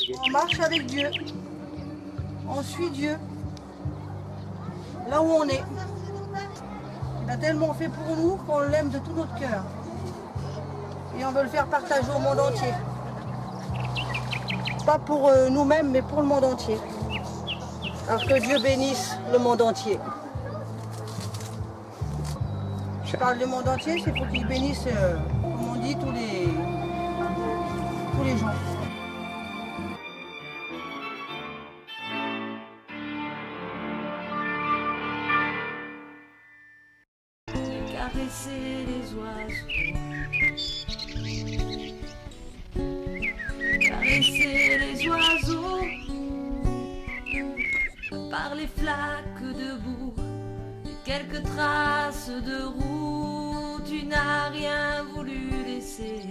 On marche avec Dieu. On suit Dieu. Là où on est. Il a tellement fait pour nous qu'on l'aime de tout notre cœur. Et on veut le faire partager au monde entier. Pas pour nous-mêmes, mais pour le monde entier. Alors que Dieu bénisse le monde entier. Je parle du monde entier, c'est pour qu'il bénisse, comme on dit, tous les gens. Caresser les oiseaux, caresser les oiseaux, par les flaques de boue, quelques traces de roue, tu n'as rien voulu laisser.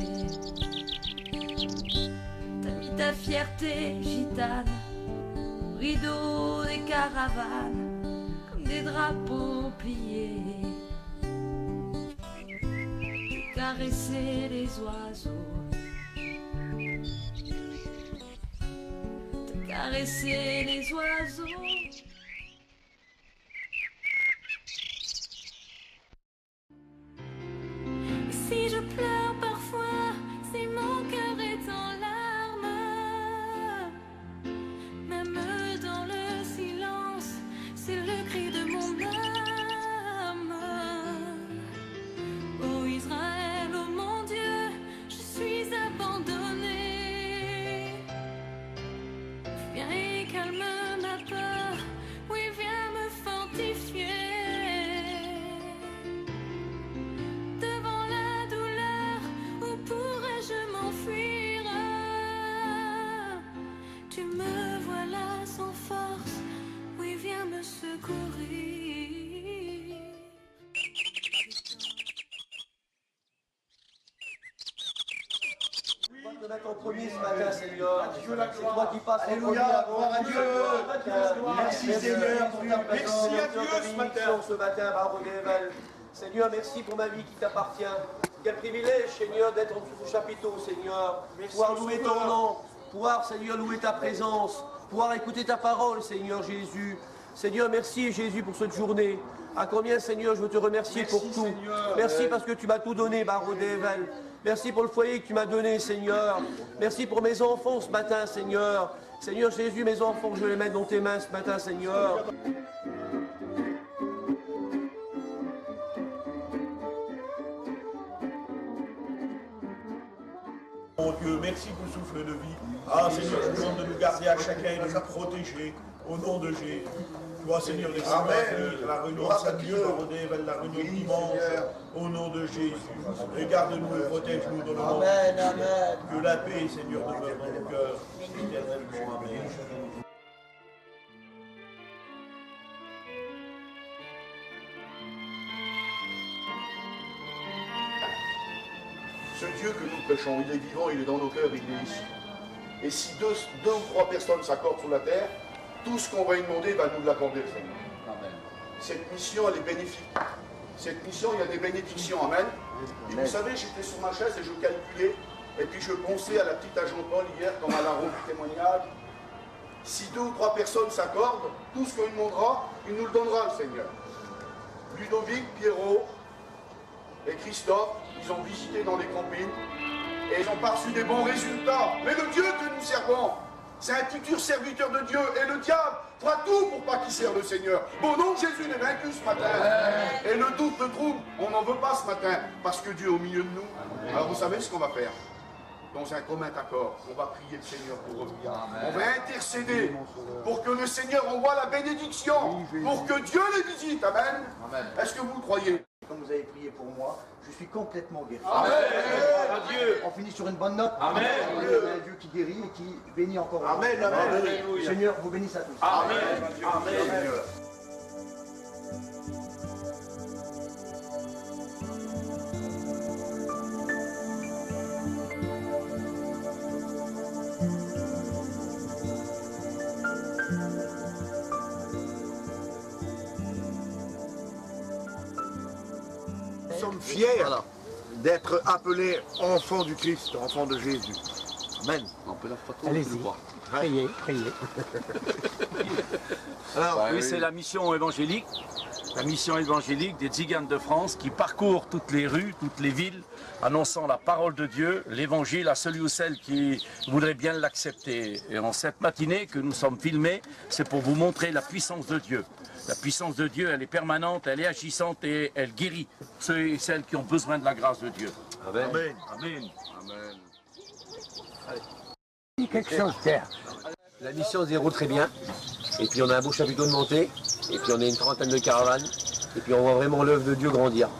T'as mis ta fierté gitane, au rideau des caravanes, comme des drapeaux pliés. Caresser les oiseaux, te caresser les oiseaux. Si je pleure parfois, si mon cœur est en larmes, même dans le silence, c'est le cri de mon âme. Ô Israël, ô mon Dieu, je suis abandonnée. Viens et calme ma peur, oui, viens me fortifier. Devant la douleur, où pourrais-je m'enfuir? Tu me vois là sans force, oui, viens me secourir. Te mettre en premier ce matin, Seigneur. Dieu la C'est gloire. toi qui passes en premier Alléluia, avant gloire à tout. Dieu. Merci Seigneur pour ta Merci présence. à Dieu ce matin, Baruch Evel. Seigneur, merci pour ma vie qui t'appartient. Quel privilège, Seigneur, d'être en dessous du chapiteau, Seigneur. Pouvoir louer ton nom, pouvoir, Seigneur, louer ta présence, pouvoir écouter ta parole, Seigneur Jésus. Seigneur, merci Jésus pour cette journée. À combien, Seigneur, je veux te remercier pour tout. Seigneur. Merci parce que tu m'as tout donné, Baruch Evel. Merci pour le foyer que tu m'as donné, Seigneur. Merci pour mes enfants ce matin, Seigneur. Seigneur Jésus, mes enfants, je vais les mettre dans tes mains ce matin, Seigneur. Mon Dieu, merci pour le souffle de vie. Ah Seigneur, je demande de nous garder à chacun et de nous protéger au nom de Jésus. Toi Seigneur, les la réunion samedi, la réunion dimanche, au nom de Jésus. Regarde-nous et protège-nous dans le nom. Amen, amen. Que la paix, Seigneur, demeure dans nos cœurs. Éternellement. Amen. Ce Dieu que nous prêchons, il est vivant, il est dans nos cœurs, il est ici. Et si deux ou trois personnes s'accordent sur la terre, tout ce qu'on va lui demander va nous l'accorder, le Seigneur. Amen. Cette mission, elle est bénéfique. Cette mission, il y a des bénédictions. Amen. Et vous savez, j'étais sur ma chaise et je calculais, et puis je pensais à la petite agent Paul hier, quand elle a rendu témoignage. Si deux ou trois personnes s'accordent, tout ce qu'on lui demandera, il nous le donnera, le Seigneur. Ludovic, Pierrot et Christophe, ils ont visité dans les campines et ils n'ont pas reçu des bons résultats. Mais le Dieu que nous servons, c'est un futur serviteur de Dieu. Et le diable fera tout pour pas qu'il serve le Seigneur. Au nom de Jésus, il est vaincu ce matin. Et le doute, le trouble, on n'en veut pas ce matin. Parce que Dieu est au milieu de nous. Alors vous savez ce qu'on va faire? Dans un commun accord, on va prier le Seigneur pour revenir. On va intercéder pour que le Seigneur envoie la bénédiction. Pour que Dieu les visite. Amen. Est-ce que vous le croyez? Comme vous avez prié pour moi, je suis complètement guéri. Amen. Adieu. On finit sur une bonne note. Amen. On a un Dieu qui guérit et qui bénit encore. Amen. Amen. Le Seigneur vous bénisse à tous. Amen. Amen. Nous sommes fiers d'être appelés enfants du Christ, enfants de Jésus. Amen. On peut la photo, on peut le voir. Priez, priez. Alors, oui, c'est la mission évangélique des Tziganes de France qui parcourt toutes les rues, toutes les villes, annonçant la parole de Dieu, l'évangile à celui ou celle qui voudrait bien l'accepter. Et en cette matinée que nous sommes filmés, c'est pour vous montrer la puissance de Dieu. La puissance de Dieu, elle est permanente, elle est agissante et elle guérit ceux et celles qui ont besoin de la grâce de Dieu. Amen. Amen. Amen. Dis quelque chose, Pierre. La mission se déroule très bien. Et puis on a un beau chapiteau de montée. Et puis on est une trentaine de caravanes. Et puis on voit vraiment l'œuvre de Dieu grandir.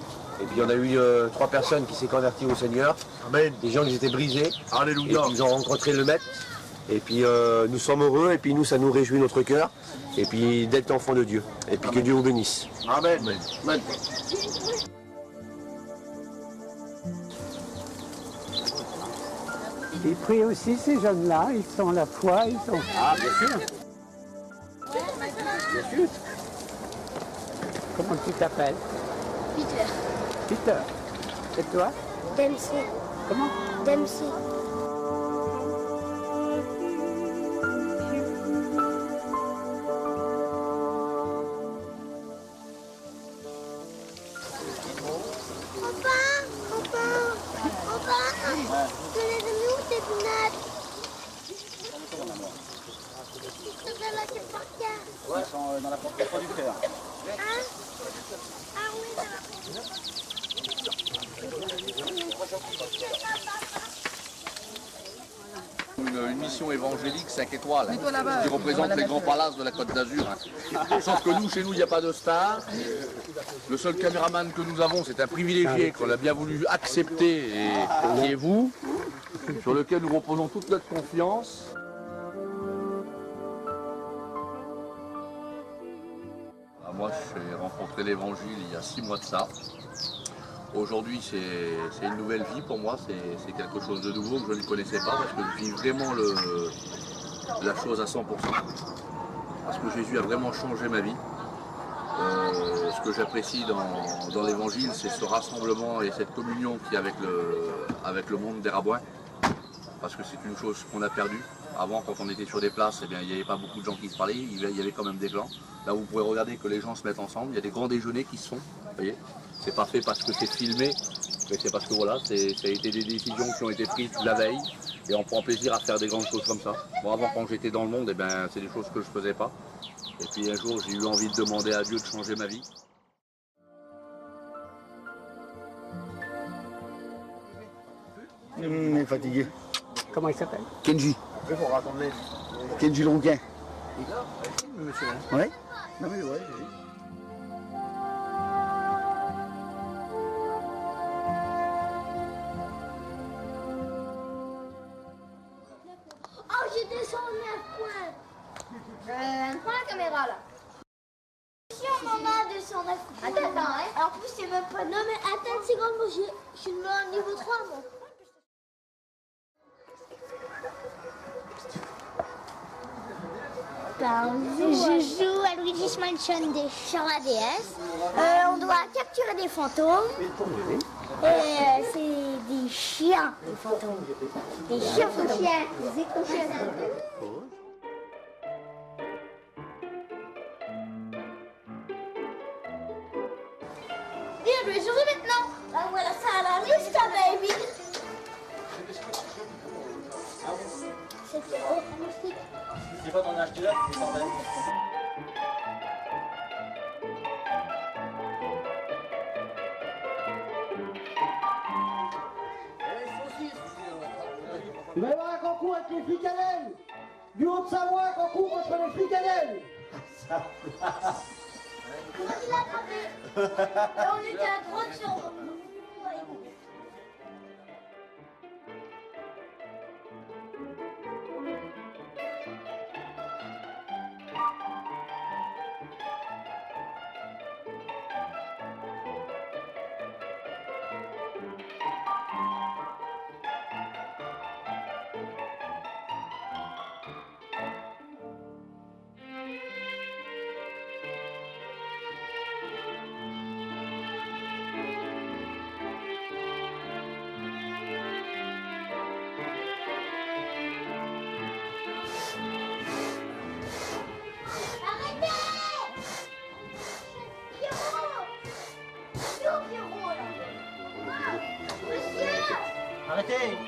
Et puis on a eu 3 personnes qui s'est converties au Seigneur. Amen. Des gens qui étaient brisés. Alléluia. Et puis ils ont rencontré le Maître. Et puis nous sommes heureux. Et puis nous, ça nous réjouit notre cœur. Et puis d'être enfants de Dieu. Et puis que Dieu vous bénisse. Amen. Amen. Ils prient aussi, ces jeunes-là. Ils sont la foi, ils sont... Ah, bien sûr. Bien sûr. Comment tu t'appelles? Peter. Peter. Et toi? Dempsey. Comment? Dempsey. Ouais, ils sont dans la porte du cœur. Une mission évangélique 5 étoiles qui représente les grands palaces de la Côte d'Azur. Sauf que nous, chez nous, il n'y a pas de star. Le seul caméraman que nous avons, c'est un privilégié qu'on a bien voulu accepter et qui est vous, sur lequel nous reposons toute notre confiance. Moi, j'ai rencontré l'évangile il y a 6 mois de ça. Aujourd'hui, c'est une nouvelle vie pour moi, c'est quelque chose de nouveau que je ne connaissais pas parce que je vis vraiment la chose à 100%. Parce que Jésus a vraiment changé ma vie. Ce que j'apprécie dans l'évangile, c'est ce rassemblement et cette communion qu'il y a avec le monde des Rabouins. Parce que c'est une chose qu'on a perdue. Avant, quand on était sur des places, eh bien, il n'y avait pas beaucoup de gens qui se parlaient, il y avait quand même des clans. Là, vous pouvez regarder que les gens se mettent ensemble, il y a des grands déjeuners qui se font, vous voyez. C'est pas fait parce que c'est filmé, mais c'est parce que voilà, ça a été des décisions qui ont été prises la veille et on prend plaisir à faire des grandes choses comme ça. Bon, avant, quand j'étais dans le monde, eh ben, c'est des choses que je faisais pas. Et puis un jour, j'ai eu envie de demander à Dieu de changer ma vie. Il est fatigué. Comment il s'appelle? Kenji. Kenji Longuin. Monsieur. Ouais. Non mais ouais. Oh, j'ai descendu un point. Prends la caméra là. Si on en a 209 points. Attends, hein. Alors, en plus, c'est même pas. Non, mais attends une seconde, moi, je suis au niveau 3, moi. Je joue à Luigi's Mansion sur la DS. On doit capturer des fantômes. Et c'est des chiens, des fantômes. Des chiens fantômes. Des éco-chiens. Bien, je vais jouer maintenant. Ah, voilà ça à la liste, baby. C'était magnifique. C'est pas ton acheté là, c'est pas Il va y avoir un concours avec les fricadelles. Du Haut-de-Savoie, un concours contre les fricadelles. Comment il a attrapé? On était à droite sur... Arrêtez.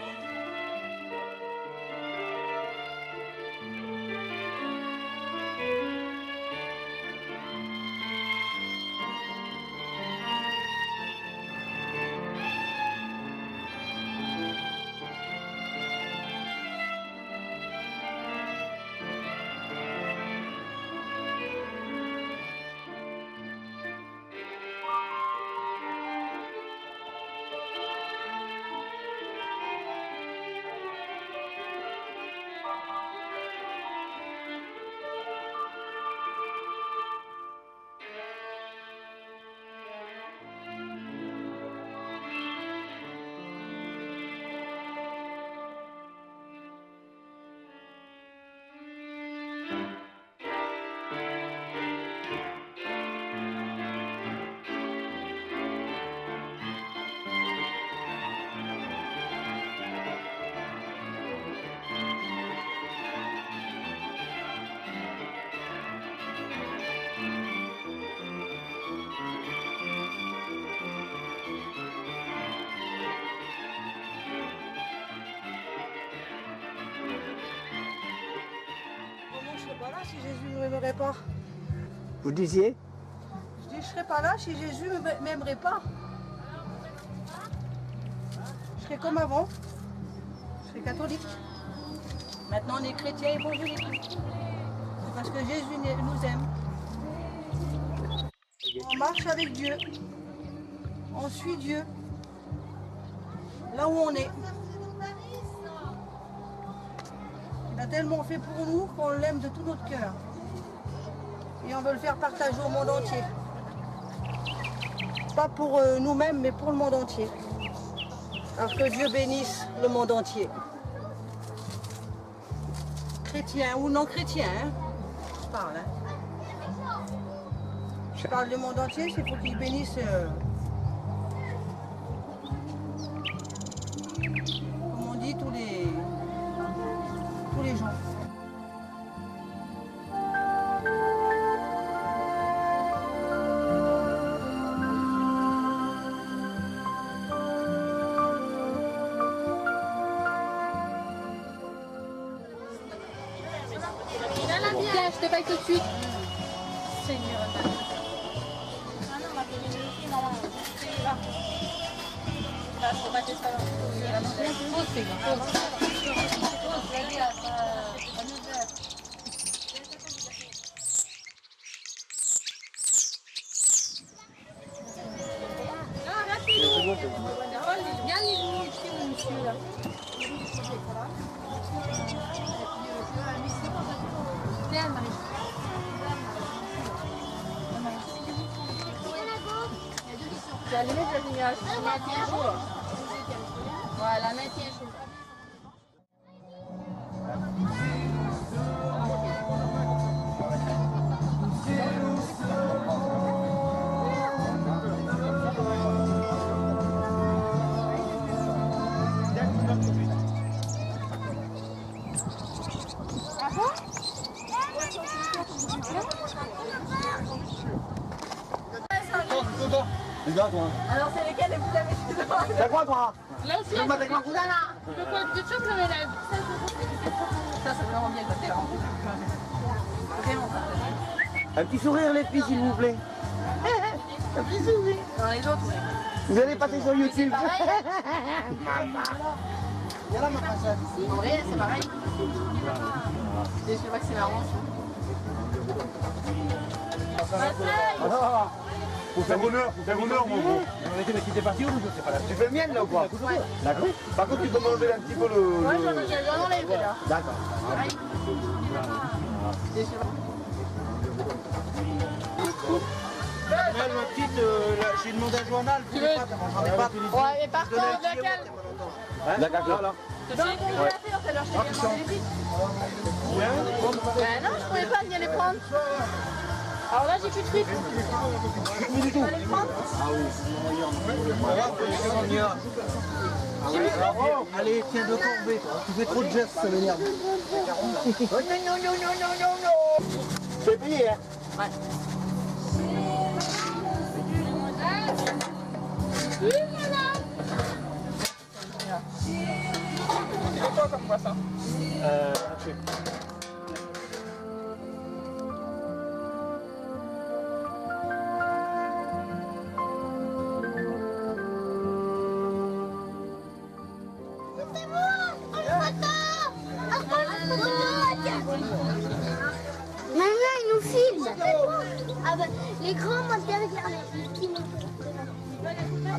Si Jésus ne m'aimerait pas. Vous disiez? Je dis, je ne serais pas là si Jésus ne m'aimerait pas. Je serais comme avant. Je serais catholique. Maintenant, on est chrétien évangélique. C'est parce que Jésus nous aime. On marche avec Dieu. On suit Dieu. Là où on est. Il a tellement fait pour nous qu'on l'aime de tout notre cœur. Et on veut le faire partager au monde entier. Pas pour nous-mêmes, mais pour le monde entier. Alors que Dieu bénisse le monde entier. Chrétien ou non chrétien, hein? Je parle. Hein? Je parle du monde entier, c'est pour qu'il bénisse comme on dit, tous les gens. Tiens, je te paye tout de suite. Seigneur. Bien ici, monsieur, là. Tiens, Marie. Tu as allumé le lumière. La main tient chaud. Ouais, la main tient chaud. Alors c'est lesquels les plus amis? T'as quoi, toi? Là aussi, Tu veux me mettre avec ma cousine, là? le code de choc, le ménage. Ça c'est vraiment bien côté. Vraiment ça. Un petit sourire, les filles, s'il vous plaît. Un petit sourire. Dans les autres, oui. Vous allez passer sur YouTube. Viens là, ma princesse. En vrai, c'est pareil. Je sais pas que c'est marrant. Faut faire honneur, mon gros. T'es parti où? Tu fais le mien, là, ou quoi? D'accord. Par contre, tu peux m'enlever un petit peu le... Ouais, j'en enlève là. D'accord. Elle, ma petite, j'ai demandé à Joanna, elle voulait pas, j'en ai pas. Ouais, mais par contre, laquelle? D'accord, là. Donc, on l'a fait, on s'est leur acheté les vite. Ben non, je pouvais pas venir les prendre. Alors là, j'ai plus de frites. Tu vas les prendre? Allez, tiens, deux corvées. Tu fais trop de gestes, ça m'énerve. Non. C'est payé, hein? Ouais. Oui, voilà. quoi comme poisson? Maintenant, il nous filme. Ah bah, les grands, moi, c'est avec la qui nous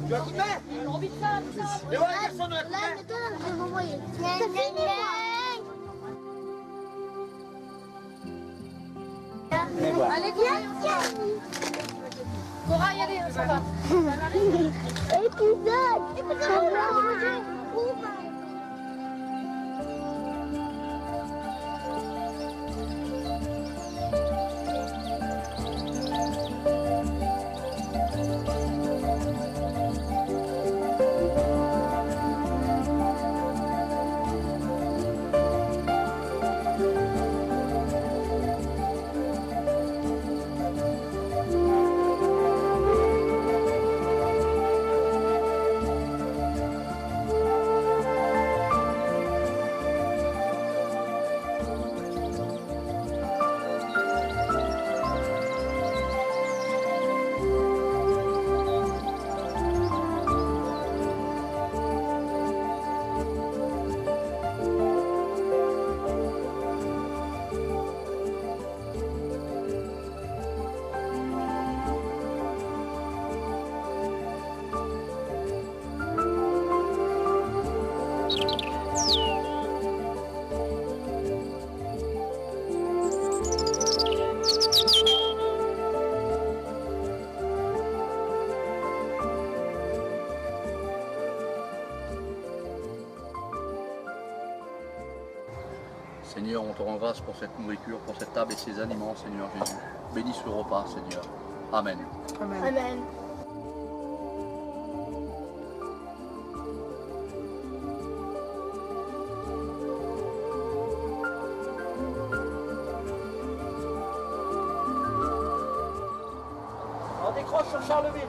Tu as coupé? Et voilà, personne n'a Là, coupé. maintenant, je vais m'envoyer. C'est fini, moi. Allez, viens. Cora, y aller, ça va. Épisode. Seigneur, on te rend grâce pour cette nourriture, pour cette table et ces aliments, Seigneur Jésus. Bénis ce repas, Seigneur. Amen. Amen. On décroche sur Charleville.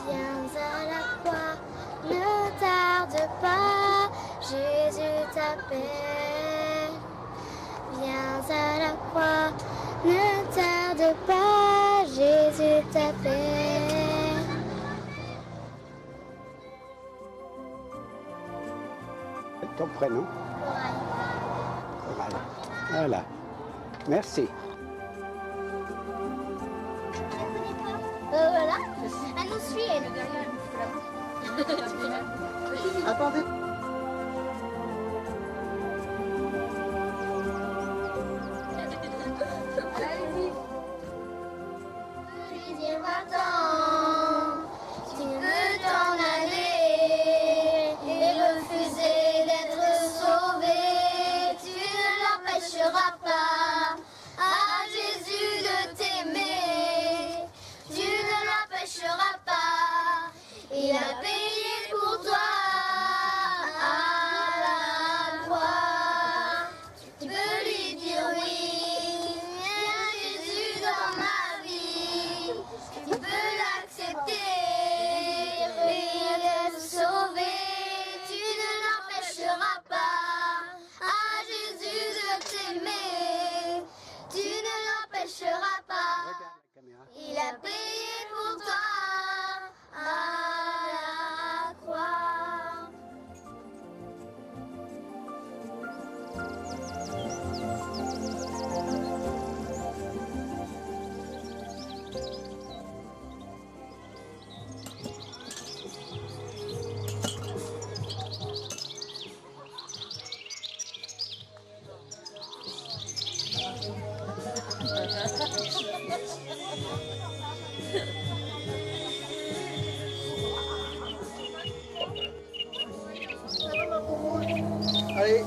Viens à la croix, ne tarde pas, Jésus t'appelle. Viens à la croix, ne tarde pas, Jésus t'appelle. Ton prénom? Voilà. Voilà. Merci. Voilà, elle nous suit, elle. Attendez. Dieu m'attend, tu veux t'en aller et refuser d'être sauvé, tu ne l'empêcheras pas à Jésus de t'aimer, tu ne l'empêcheras pas, il a payé pour toi à la croix, tu peux lui dire oui, viens Jésus dans ma vie. Tu peux l'accepter et être sauvé. Tu ne l'empêcheras pas à Jésus de t'aimer. Tu ne l'empêcheras pas. Il a payé pour toi à la croix. Allez.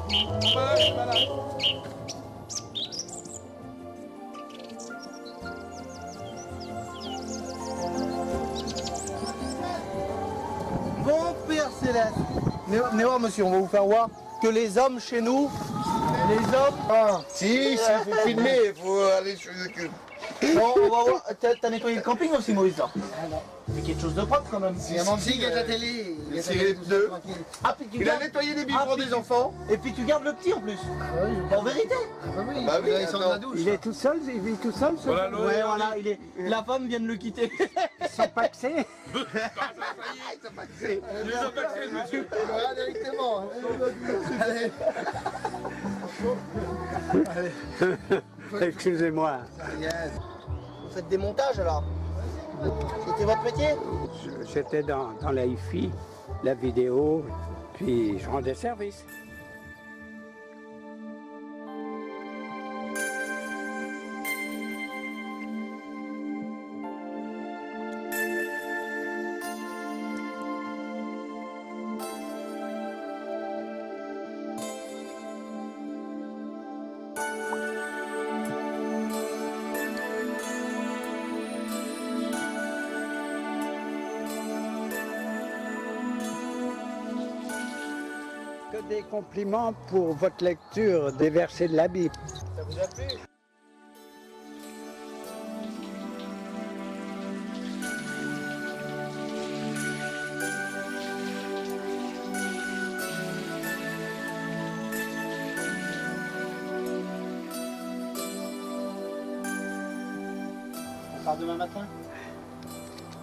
Bon Père Céleste, venez voir monsieur, on va vous faire voir que les hommes chez nous, les hommes... Ah, Si, il faut filmer, il faut aller sur YouTube. bon, on va voir, t'as nettoyé le camping aussi Maurice là? Ah non. Mais quelque chose de propre quand même. Si, il y a la télé, il a tiré les pneus. Ah, puis tu Il a gardes... nettoyé les biberons des enfants. Et puis tu gardes le petit en plus. En vérité. Bah oui, ils sont dans la douche. Il est tout seul, il vit tout seul. Ce Voilà, Ouais, voilà, il est... la femme vient de le quitter. Ils sont paxés. Voilà, directement. Excusez-moi. Vous faites des montages alors? C'était votre métier? J'étais dans la hi-fi, la vidéo, puis je rendais service. Que des compliments pour votre lecture des versets de la Bible. Ça vous a plu? On part demain matin.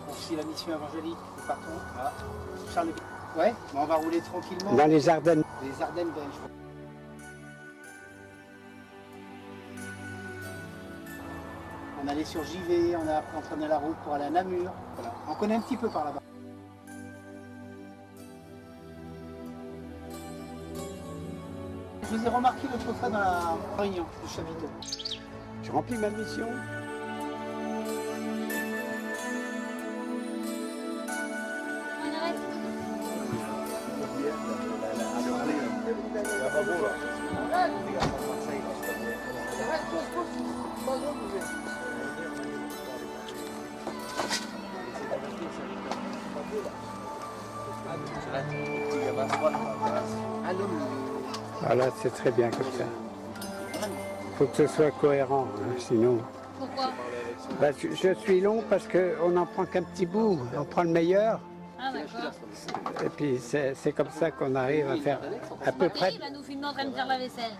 On suit la mission évangélique. Nous partons à Charleville. Ouais, mais on va rouler tranquillement. Dans les Ardennes. Les Ardennes belges. On allait sur JV, on a après entraîné la route pour aller à Namur. Voilà. On connaît un petit peu par là-bas. Je vous ai remarqué l'autre fois dans la réunion du chapiteau. Je remplis ma mission. Voilà, c'est très bien comme ça. Il faut que ce soit cohérent, hein, sinon... Pourquoi? Bah, je suis long parce qu'on n'en prend qu'un petit bout, on prend le meilleur. Ah d'accord. Et puis c'est comme ça qu'on arrive à faire à peu près... Il va nous filmer en train de faire la vaisselle.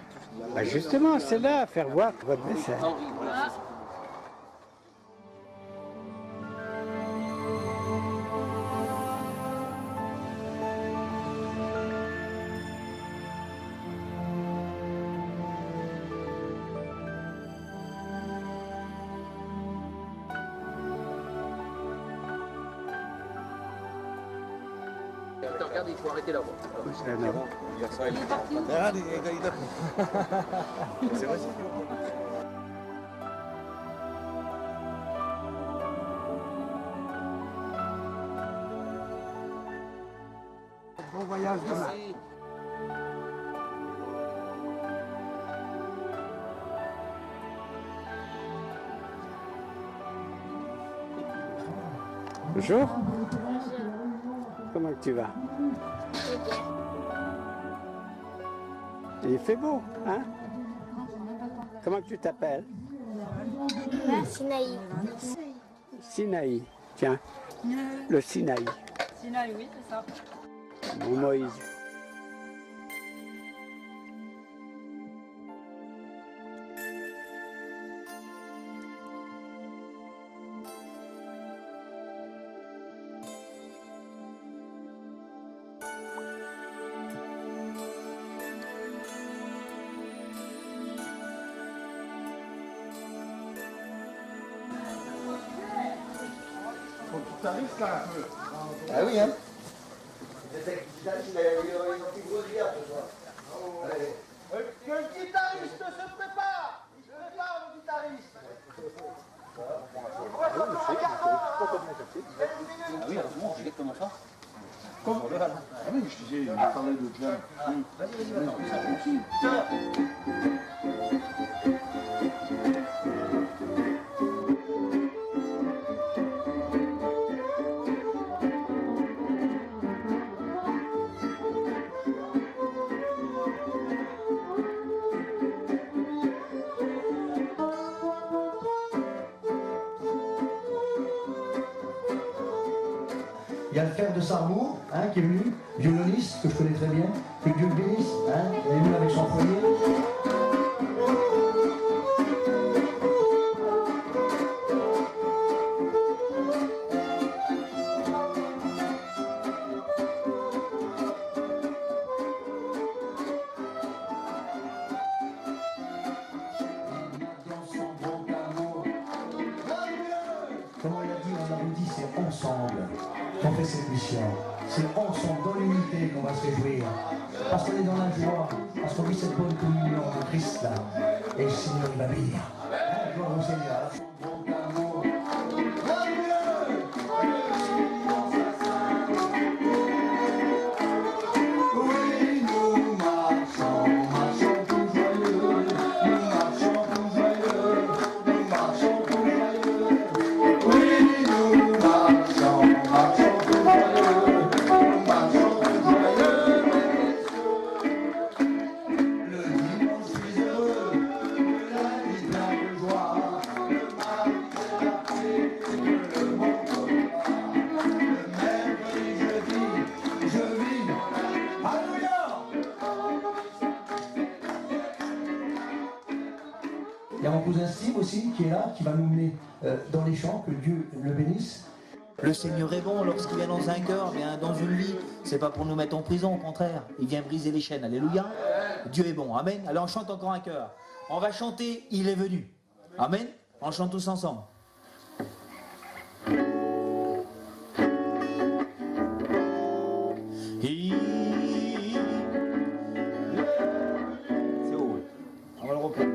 Bah justement, c'est là à faire voir votre vaisselle. Ah. Regarde, il faut arrêter là. Il est parti où? C'est vrai. Bon voyage demain. Bonjour. Comment tu vas? Il fait beau, hein? Comment tu t'appelles? Sinaï. Sinaï. Tiens, le Sinaï. Sinaï, oui, c'est ça. Mon Moïse. Ah oui, hein. Que le guitariste se prépare! Il se prépare le guitariste! Oui, exactement ça. oui, je disais, il parlait de John. Oui. Il y a le frère de Sarbourg, hein, qui est venu, violoniste, que je connais très bien, que Dieu le bénisse, hein, il est venu avec son foyer. Comment il a dit, on a dit, c'est ensemble qu'on fait cette mission. C'est ensemble, dans l'unité, qu'on va se réjouir. Parce qu'on est dans la joie, parce qu'on vit cette bonne communion de Christ là. Et le Seigneur, il va bénir. Gloire au Seigneur. Il y a mon cousin Steve aussi qui est là, qui va nous mener dans les champs, que Dieu le bénisse. Le Seigneur est bon lorsqu'il vient dans un cœur, vient dans une vie. C'est pas pour nous mettre en prison, au contraire. Il vient briser les chaînes. Alléluia. Dieu est bon. Amen. Alors on chante encore un chœur. On va chanter Il est venu. Amen. On chante tous ensemble. C'est haut. On va le reprendre.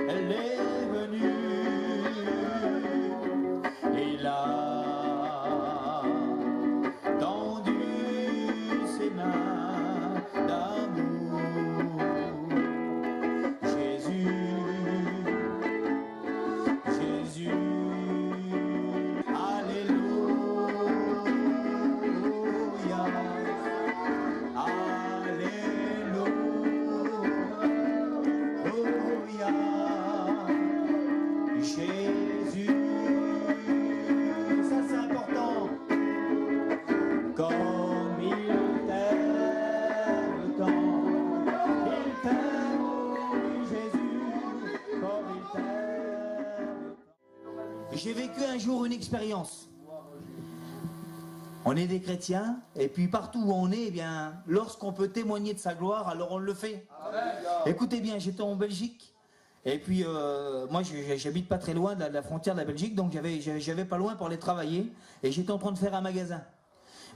Elle est venue, il a tendu ses mains d'amour. Jésus, Jésus, Alléluia, Jésus, ça c'est important. Comme il t'aime tant, il t'aime, oui Jésus, comme il t'aime. J'ai vécu un jour une expérience. On est des chrétiens, et puis partout où on est, eh bien, lorsqu'on peut témoigner de sa gloire, alors on le fait. Écoutez bien, j'étais en Belgique. Et puis, moi, j'habite pas très loin de la frontière de la Belgique, donc j'avais pas loin pour aller travailler, et j'étais en train de faire un magasin.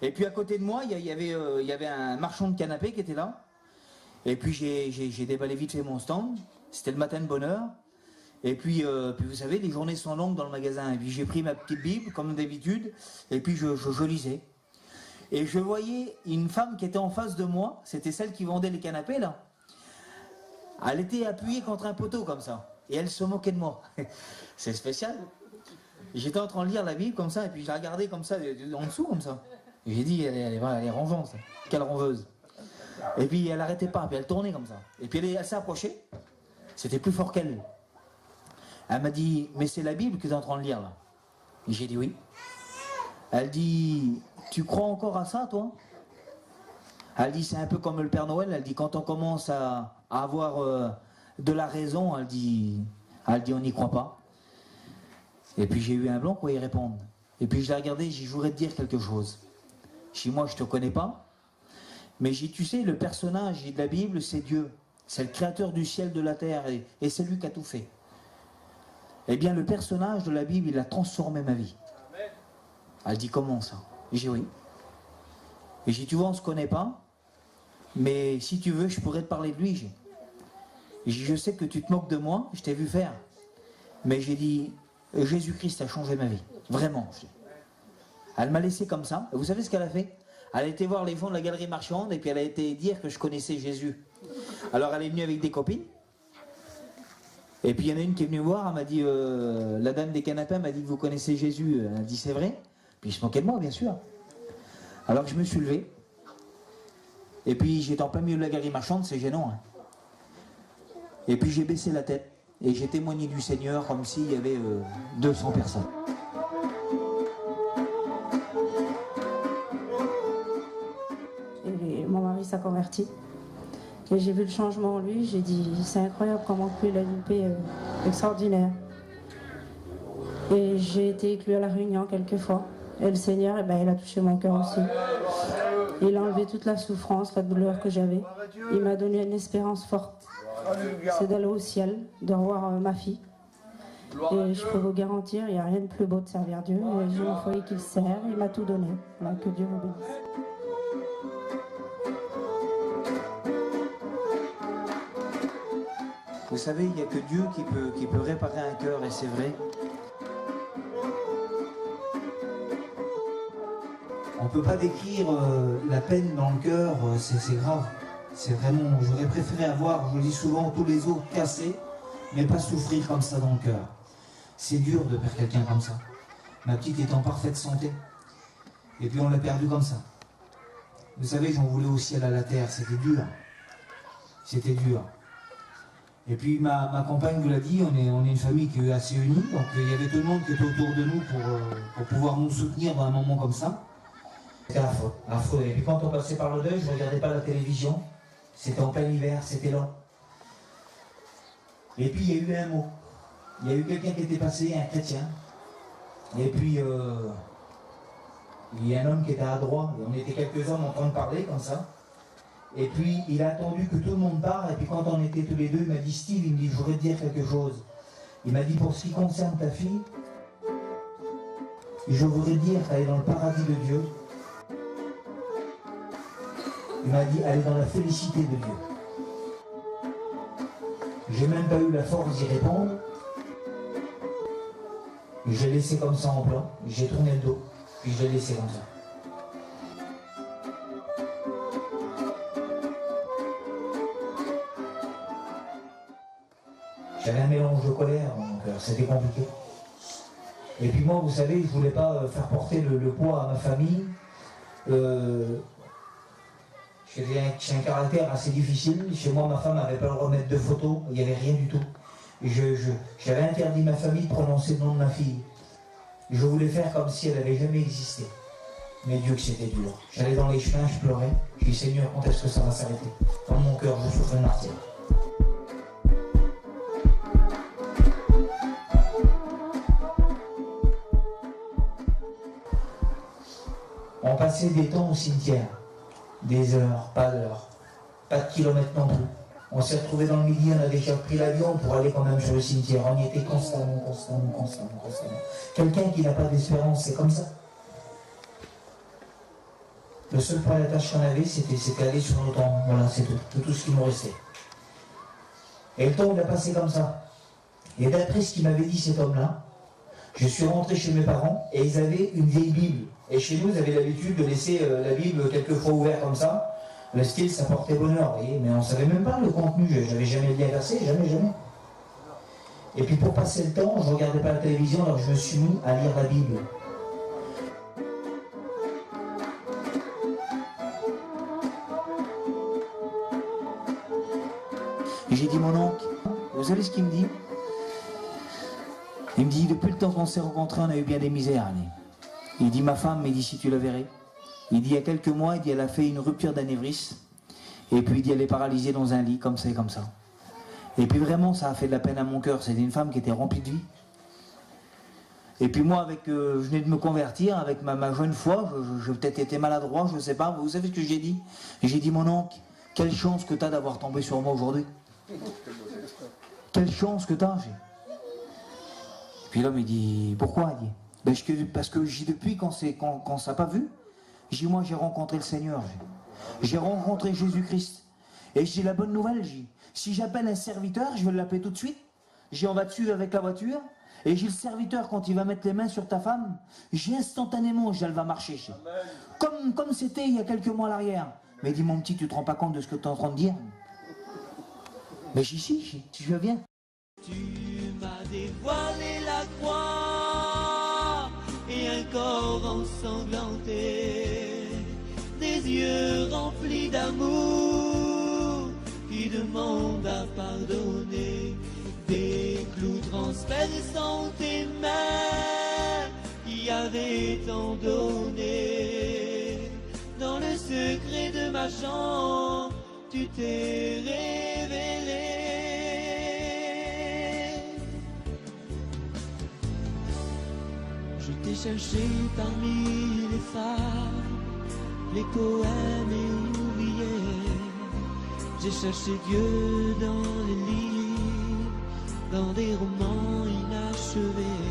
Et puis, à côté de moi, il y avait un marchand de canapés qui était là, et puis j'ai déballé vite fait mon stand, c'était le matin de bonne heure, et puis vous savez, les journées sont longues dans le magasin, et puis j'ai pris ma petite Bible, comme d'habitude, et puis je lisais. Et je voyais une femme qui était en face de moi, c'était celle qui vendait les canapés, là. Elle était appuyée contre un poteau comme ça. Et elle se moquait de moi. C'est spécial. J'étais en train de lire la Bible comme ça, et puis je la regardais comme ça, en dessous comme ça. Et j'ai dit, elle est rongeante. Quelle rongeuse. Et puis elle n'arrêtait pas, puis elle tournait comme ça. Et puis elle s'est approchée. C'était plus fort qu'elle. Elle m'a dit, mais c'est la Bible que tu es en train de lire là. Et j'ai dit oui. Elle dit, tu crois encore à ça toi? Elle dit, c'est un peu comme le Père Noël. Elle dit, quand on commence à avoir de la raison, elle dit, on n'y croit pas. Et puis j'ai eu un blanc pour y répondre. Et puis je l'ai regardé, je voudrais te dire quelque chose. Je dis, moi je te connais pas, mais j'ai, tu sais, le personnage de la Bible, c'est Dieu. C'est le créateur du ciel, de la terre, et c'est lui qui a tout fait. Eh bien, le personnage de la Bible, il a transformé ma vie. Elle dit, comment ça? Et j'ai dit, oui. Et j'ai dit, tu vois, on ne se connaît pas, mais si tu veux, je pourrais te parler de lui. Et j'ai dit, je sais que tu te moques de moi, je t'ai vu faire. Mais j'ai dit, Jésus-Christ a changé ma vie. Vraiment. Elle m'a laissé comme ça. Et vous savez ce qu'elle a fait? Elle a été voir les fonds de la galerie marchande et puis elle a été dire que je connaissais Jésus. Alors elle est venue avec des copines. Et puis il y en a une qui est venue voir, elle m'a dit, la dame des canapés m'a dit que vous connaissez Jésus. Elle a dit c'est vrai. Puis il se moquait de moi, bien sûr. Alors je me suis levé. Et puis j'étais en plein milieu de la galerie marchande, c'est gênant. Hein. Et puis j'ai baissé la tête. Et j'ai témoigné du Seigneur comme s'il y avait 200 personnes. Et mon mari s'est converti. Et j'ai vu le changement en lui. J'ai dit, c'est incroyable comment il a une paix extraordinaire. Et j'ai été inclus à la réunion quelques fois. Et le Seigneur, eh ben, il a touché mon cœur aussi. Il a enlevé toute la souffrance, la douleur que j'avais. Il m'a donné une espérance forte. C'est d'aller au ciel, de revoir ma fille. Et je peux vous garantir, il n'y a rien de plus beau de servir Dieu. J'ai mon foyer qui le sert, il m'a tout donné. Voilà, que Dieu vous bénisse. Vous savez, il n'y a que Dieu qui peut réparer un cœur, et c'est vrai. On ne peut pas décrire la peine dans le cœur, c'est grave. C'est vraiment, j'aurais préféré avoir, je le dis souvent, tous les os cassés, mais pas souffrir comme ça dans le cœur. C'est dur de perdre quelqu'un comme ça. Ma petite est en parfaite santé. Et puis on l'a perdue comme ça. Vous savez, j'en voulais au ciel à la terre, c'était dur. C'était dur. Et puis ma compagne vous l'a dit, on est une famille qui est assez unie, donc il y avait tout le monde qui était autour de nous pour pouvoir nous soutenir dans un moment comme ça. C'était affreux, affreux. Et puis quand on passait par le deuil, je ne regardais pas la télévision. C'était en plein hiver, c'était lent. Et puis il y a eu un mot. Il y a eu quelqu'un qui était passé, un chrétien. Et puis il y a un homme qui était à droite. Et on était quelques hommes en train de parler comme ça. Et puis il a attendu que tout le monde parle. Et puis quand on était tous les deux, il m'a dit, Steve, il me dit, je voudrais te dire quelque chose. Il m'a dit, pour ce qui concerne ta fille, je voudrais dire qu'elle est dans le paradis de Dieu. Il m'a dit, elle est dans la félicité de Dieu. J'ai même pas eu la force d'y répondre. J'ai laissé comme ça en plan, j'ai tourné le dos, puis je l'ai laissé comme ça. J'avais un mélange de colère, donc c'était compliqué. Et puis moi, vous savez, je ne voulais pas faire porter le poids à ma famille. J'ai un caractère assez difficile. Chez moi, ma femme n'avait pas le droit de mettre de photos, il n'y avait rien du tout. J'avais interdit à ma famille de prononcer le nom de ma fille. Je voulais faire comme si elle n'avait jamais existé. Mais Dieu que c'était dur. J'allais dans les chemins, je pleurais. Je dis, Seigneur, quand est-ce que ça va s'arrêter? Dans mon cœur, je souffre un martyr. On passait des temps au cimetière. Des heures, pas d'heures. Pas de kilomètres non plus. On s'est retrouvés dans le midi, on avait déjà pris l'avion pour aller quand même sur le cimetière. On y était constamment. Quelqu'un qui n'a pas d'espérance, c'est comme ça. Le seul point d'attache qu'on avait, c'était aller sur le temps. Voilà, c'est tout ce qui nous restait. Et le temps, il a passé comme ça. Et d'après ce qu'il m'avait dit cet homme-là, je suis rentré chez mes parents et ils avaient une vieille Bible. Et chez nous, ils avaient l'habitude de laisser la Bible quelquefois ouverte comme ça. Le style, ça portait bonheur, vous voyez, mais on ne savait même pas le contenu, j'avais jamais bien versé, jamais. Et puis pour passer le temps, je ne regardais pas la télévision, alors je me suis mis à lire la Bible. Et j'ai dit, mon oncle, vous savez ce qu'il me dit? Il me dit, depuis le temps qu'on s'est rencontrés, on a eu bien des misères. Il dit, ma femme, il dit, si tu la verrais. Il dit, il y a quelques mois, il dit, elle a fait une rupture d'anévrisme. Et puis, il dit, elle est paralysée dans un lit, comme ça et comme ça. Et puis, vraiment, ça a fait de la peine à mon cœur. C'était une femme qui était remplie de vie. Et puis, moi, je venais de me convertir avec ma jeune foi. Je peut-être été maladroit, je ne sais pas. Vous savez ce que j'ai dit? J'ai dit, mon oncle, quelle chance que tu as d'avoir tombé sur moi aujourd'hui. Quelle chance que tu as. Puis l'homme, il dit, pourquoi? Il dit, parce que depuis qu'on ne s'est pas vu, moi j'ai rencontré le Seigneur, j'ai rencontré Jésus-Christ. Et j'ai la bonne nouvelle, si j'appelle un serviteur, je vais l'appeler tout de suite, on va te suivre avec la voiture, Et j'ai le serviteur, quand il va mettre les mains sur ta femme, j'ai instantanément, elle va marcher. Comme c'était il y a quelques mois à l'arrière. Mais il dit, mon petit, tu te rends pas compte de ce que tu es en train de dire? Mais si, je viens. Tu m'as dévoilé la croix et un corps ensanglanté, des yeux remplis d'amour qui demandent à pardonner, des clous transperçant tes mains qui avaient tant donné. Dans le secret de ma chambre, tu t'es révélé. Je t'ai cherché parmi les femmes, les poèmes et oubliés. J'ai cherché Dieu dans les livres, dans des romans inachevés.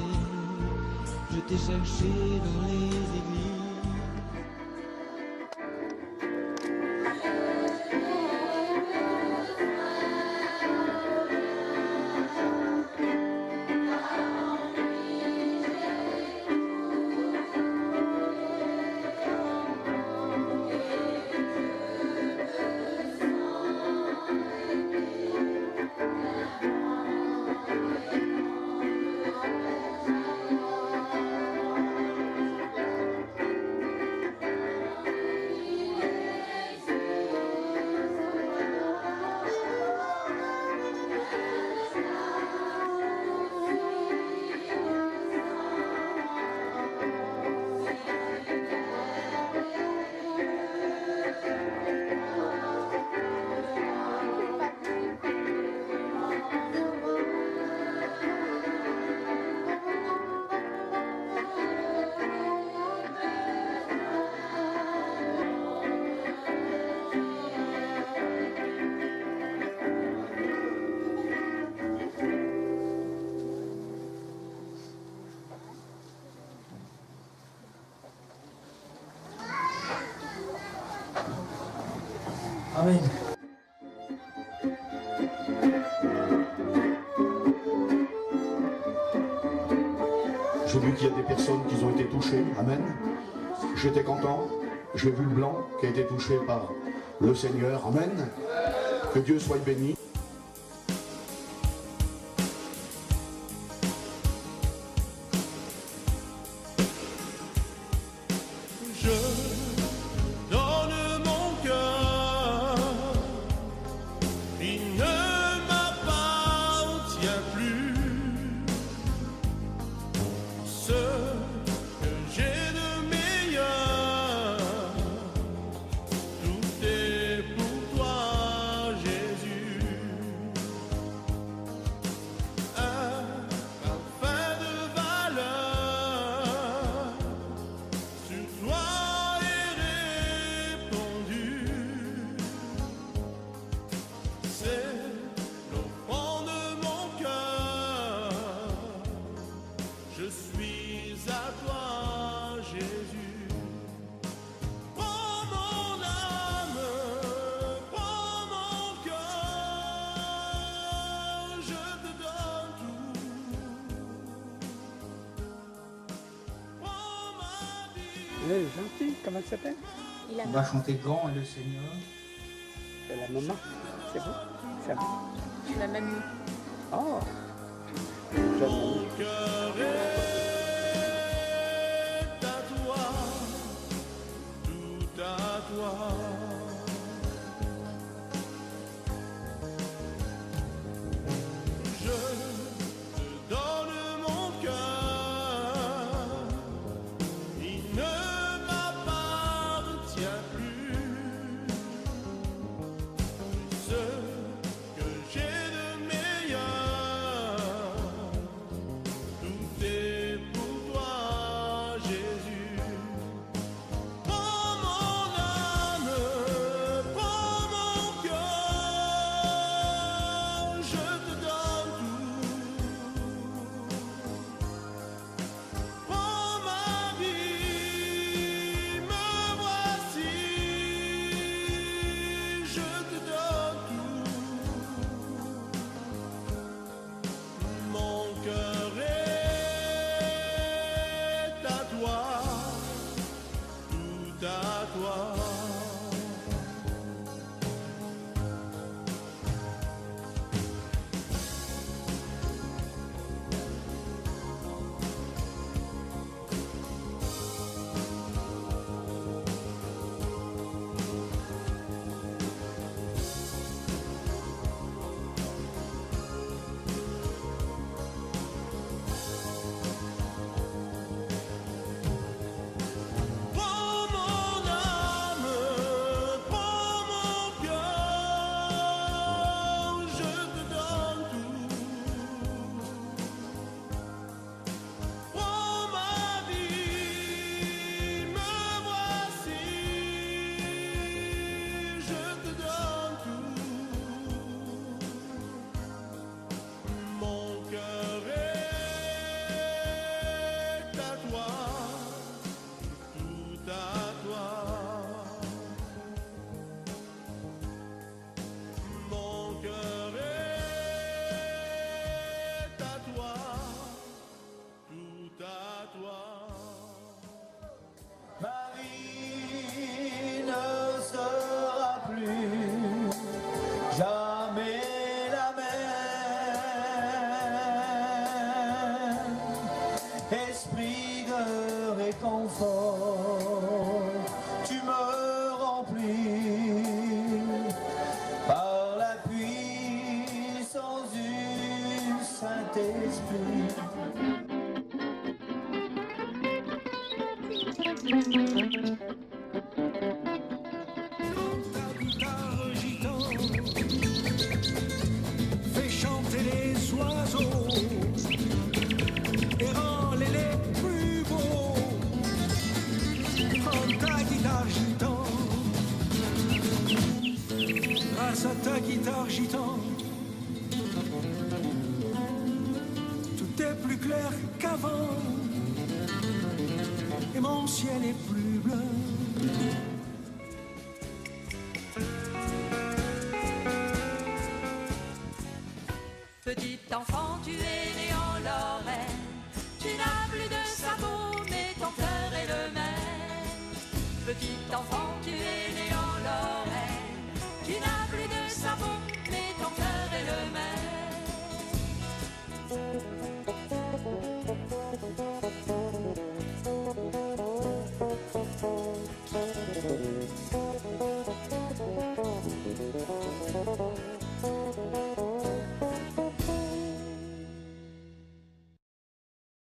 Je t'ai cherché dans les églises. Amen. J'ai vu qu'il y a des personnes qui ont été touchées. Amen. J'étais content. J'ai vu le blanc qui a été touché par le Seigneur. Amen. Que Dieu soit béni. Elle est gentille, comment elle s'appelle? On va chanter Grand et le Seigneur. C'est la maman, c'est bon? C'est bon. La mamie. Oh! Mon cœur est à toi, tout à toi. Je te donne mon cœur, il ne m'appartient plus. Ce que j'ai de meilleur, esprit de réconfort, tu me remplis par la puissance du Saint-Esprit. Fais chanter les oiseaux et rends-les les plus beaux. Prends ta guitare gitan, grâce à ta guitare gitan, tout est plus clair qu'avant et mon ciel est plus bleu. Petit enfant, tu es né